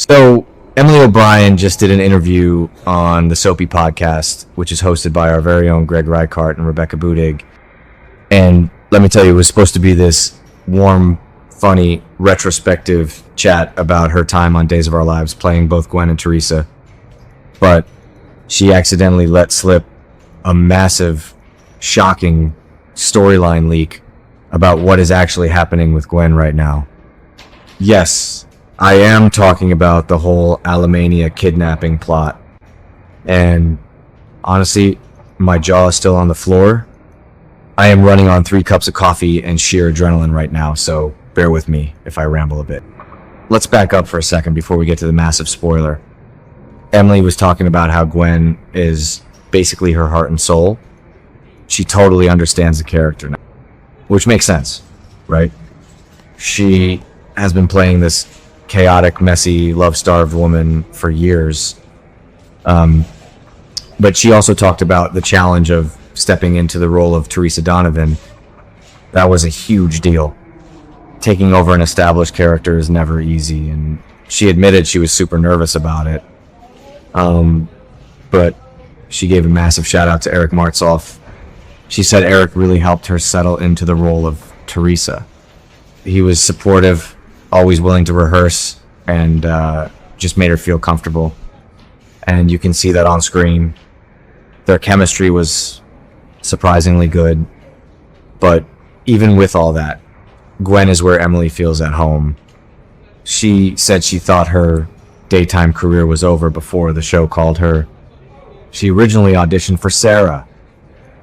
So Emily O'Brien just did an interview on the Soapy podcast, which is hosted by our very own Greg Reichardt and Rebecca Budig. And let me tell you, it was supposed to be this warm, funny, retrospective chat about her time on Days of Our Lives playing both Gwen and Teresa. But she accidentally let slip a massive, shocking storyline leak about what is actually happening with Gwen right now. Yes, I am talking about the whole Alemania kidnapping plot. And honestly, my jaw is still on the floor. I am running on 3 cups of coffee and sheer adrenaline right now, so bear with me if I ramble a bit. Let's back up for a second before we get to the massive spoiler. Emily was talking about how Gwen is basically her heart and soul. She totally understands the character now, which makes sense, right? She has been playing this chaotic, messy, love-starved woman for years. But she also talked about the challenge of stepping into the role of Teresa Donovan. That was a huge deal. Taking over an established character is never easy, and she admitted she was super nervous about it. But she gave a massive shout out to Eric Martsolf. She said Eric really helped her settle into the role of Teresa. He was supportive, always willing to rehearse, and just made her feel comfortable. And you can see that on screen. Their chemistry was surprisingly good. But even with all that, Gwen is where Emily feels at home. She said she thought her daytime career was over before the show called her. She originally auditioned for Sarah.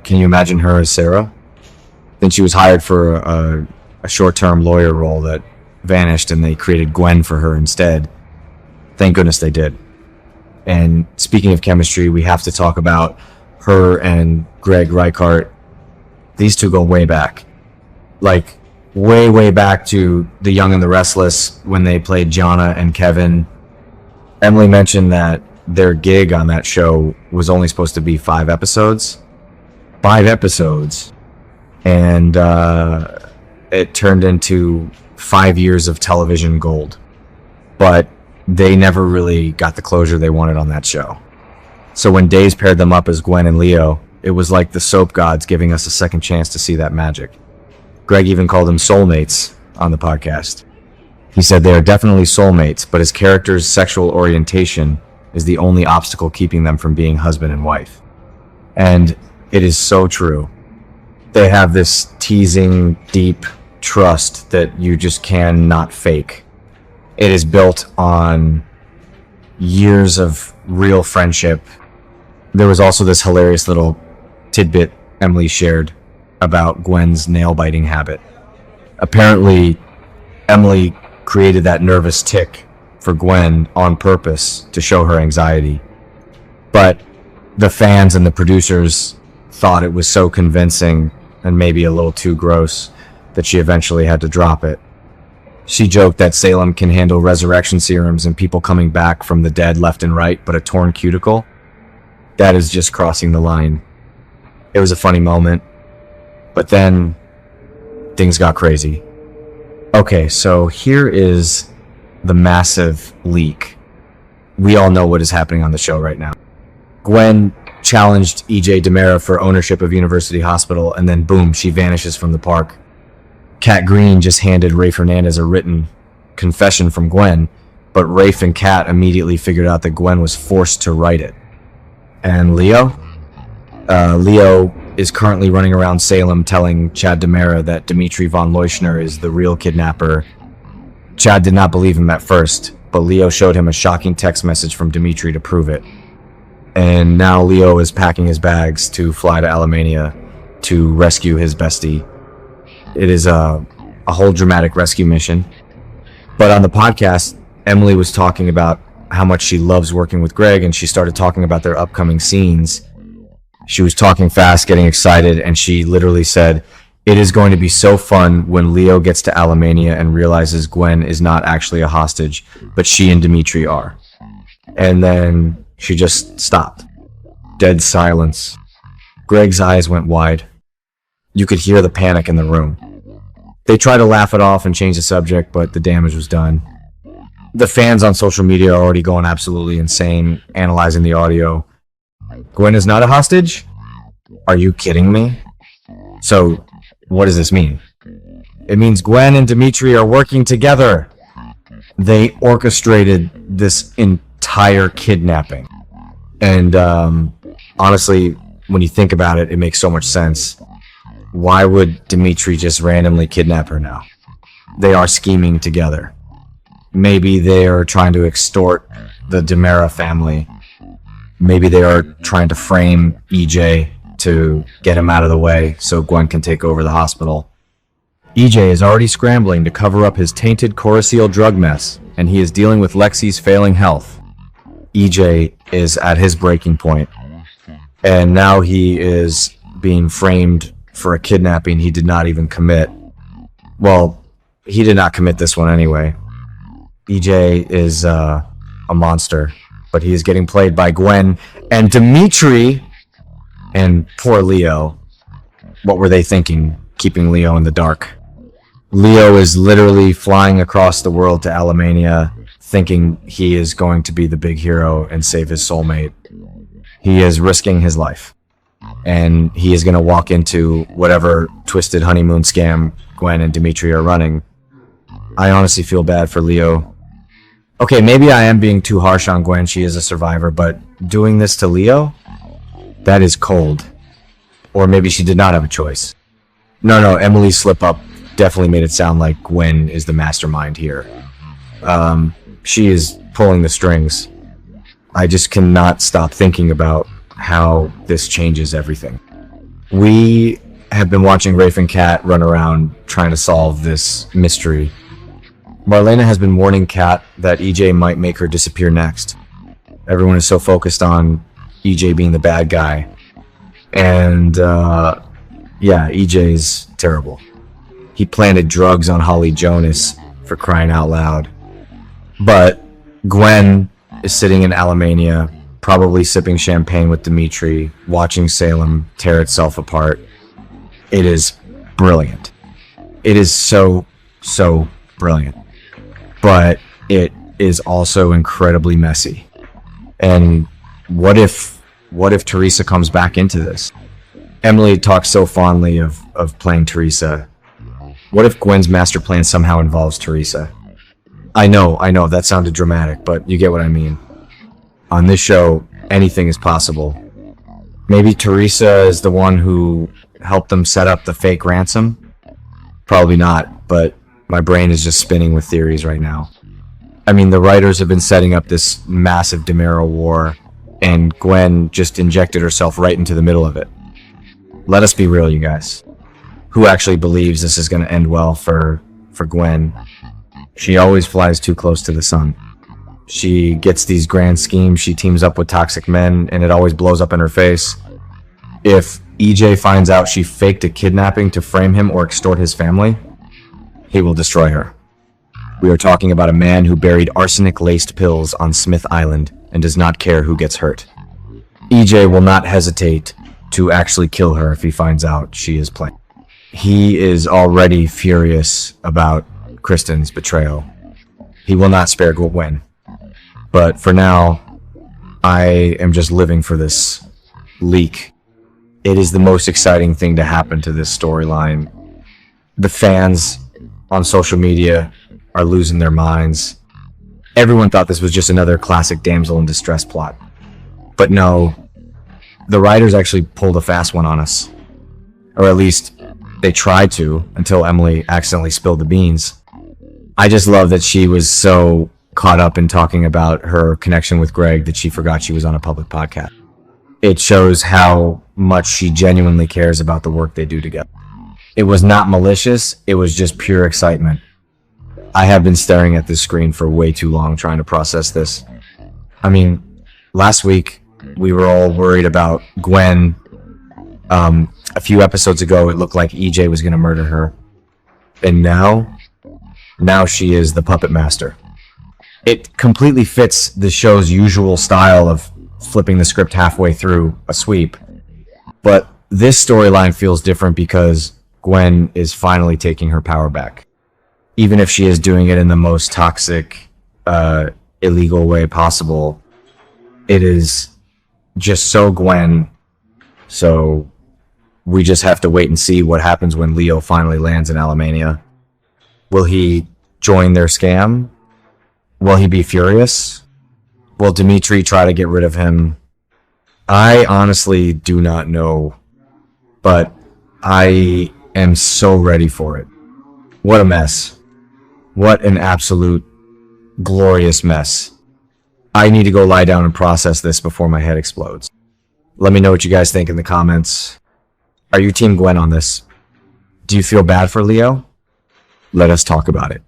Can you imagine her as Sarah? Then she was hired for a short-term lawyer role that vanished, and they created Gwen for her instead. Thank goodness they did. And speaking of chemistry, we have to talk about her and Greg Reichardt. These two go way back. Like, way back to The Young and the Restless when they played Jonna and Kevin. Emily mentioned that their gig on that show was only supposed to be 5 episodes. 5 episodes. And it turned into 5 years of television gold. But they never really got the closure they wanted on that show. So when Days paired them up as Gwen and Leo, it was like the soap gods giving us a second chance to see that magic. Greg even called them soulmates on the podcast. He said they are definitely soulmates, but his character's sexual orientation is the only obstacle keeping them from being husband and wife. And it is so true. They have this teasing, deep trust that you just cannot fake. It is built on years of real friendship. There was also this hilarious little tidbit Emily shared about Gwen's nail-biting habit. Apparently, Emily created that nervous tick for Gwen on purpose to show her anxiety. But the fans and the producers thought it was so convincing and maybe a little too gross that she eventually had to drop it. She joked that Salem can handle resurrection serums and people coming back from the dead left and right, but a torn cuticle? That is just crossing the line. It was a funny moment, but then things got crazy. Okay, so here is the massive leak. We all know what is happening on the show right now. Gwen challenged EJ DiMera for ownership of University Hospital, and then boom, she vanishes from the park. Kat Green just handed Rafe Hernandez a written confession from Gwen, but Rafe and Kat immediately figured out that Gwen was forced to write it. And Leo? Leo is currently running around Salem telling Chad DiMera that Dimitri von Leuschner is the real kidnapper. Chad did not believe him at first, but Leo showed him a shocking text message from Dimitri to prove it. And now Leo is packing his bags to fly to Alemania to rescue his bestie. It is a whole dramatic rescue mission. But on the podcast, Emily was talking about how much she loves working with Greg, and she started talking about their upcoming scenes. She was talking fast, getting excited, and she literally said, "It is going to be so fun when Leo gets to Alemania and realizes Gwen is not actually a hostage, but she and Dimitri are." And then she just stopped. Dead silence. Greg's eyes went wide. You could hear the panic in the room. They tried to laugh it off and change the subject, but the damage was done. The fans on social media are already going absolutely insane, analyzing the audio. Gwen is not a hostage? Are you kidding me? So, what does this mean? It means Gwen and Dimitri are working together. They orchestrated this entire kidnapping. And honestly, when you think about it, it makes so much sense. Why would Dimitri just randomly kidnap her now? They are scheming together. Maybe they are trying to extort the DiMera family. Maybe they are trying to frame EJ to get him out of the way so Gwen can take over the hospital. EJ is already scrambling to cover up his tainted Coruscant drug mess, and he is dealing with Lexi's failing health. EJ is at his breaking point, and now he is being framed for a kidnapping he did not even commit. Well, he did not commit this one anyway. EJ is a monster, but he is getting played by Gwen and Dimitri. And poor Leo. What were they thinking, keeping Leo in the dark? Leo is literally flying across the world to Alemania, thinking he is going to be the big hero and save his soulmate. He is risking his life. And he is going to walk into whatever twisted honeymoon scam Gwen and Dimitri are running. I honestly feel bad for Leo. Okay, maybe I am being too harsh on Gwen. She is a survivor, but doing this to Leo? That is cold. Or maybe she did not have a choice. No, Emily's slip-up definitely made it sound like Gwen is the mastermind here. She is pulling the strings. I just cannot stop thinking about how this changes everything. We have been watching Rafe and Kat run around trying to solve this mystery. Marlena has been warning Kat that EJ might make her disappear next. Everyone is so focused on EJ being the bad guy. And, yeah, EJ's terrible. He planted drugs on Holly Jonas, for crying out loud. But Gwen is sitting in Alemania, probably sipping champagne with Dimitri, watching Salem tear itself apart. It is brilliant. It is so brilliant. But it is also incredibly messy. And what if Teresa comes back into this? Emily talks so fondly of playing Teresa. What if Gwen's master plan somehow involves Teresa? I know, that sounded dramatic, but you get what I mean. On this show, anything is possible. Maybe Teresa is the one who helped them set up the fake ransom? Probably not, but my brain is just spinning with theories right now. I mean, the writers have been setting up this massive DiMera war, and Gwen just injected herself right into the middle of it. Let us be real, you guys. Who actually believes this is going to end well for Gwen? She always flies too close to the sun. She gets these grand schemes, she teams up with toxic men, and it always blows up in her face. If EJ finds out she faked a kidnapping to frame him or extort his family, he will destroy her. We are talking about a man who buried arsenic-laced pills on Smith Island and does not care who gets hurt. EJ will not hesitate to actually kill her if he finds out she is playing. He is already furious about Kristen's betrayal. He will not spare Gwen. But for now, I am just living for this leak. It is the most exciting thing to happen to this storyline. The fans on social media are losing their minds. Everyone thought this was just another classic damsel in distress plot. But no, the writers actually pulled a fast one on us. Or at least, they tried to, until Emily accidentally spilled the beans. I just love that she was so caught up in talking about her connection with Greg that she forgot she was on a public podcast. It shows how much she genuinely cares about the work they do together. It was not malicious, it was just pure excitement. I have been staring at this screen for way too long trying to process this. I mean, last week we were all worried about Gwen. A few episodes ago it looked like EJ was going to murder her. And now she is the puppet master. It completely fits the show's usual style of flipping the script halfway through a sweep. But this storyline feels different because Gwen is finally taking her power back. Even if she is doing it in the most toxic, illegal way possible. It is just so Gwen. So we just have to wait and see what happens when Leo finally lands in Alemania. Will he join their scam? Will he be furious? Will Dimitri try to get rid of him? I honestly do not know, but I am so ready for it. What a mess. What an absolute glorious mess. I need to go lie down and process this before my head explodes. Let me know what you guys think in the comments. Are you Team Gwen on this? Do you feel bad for Leo? Let us talk about it.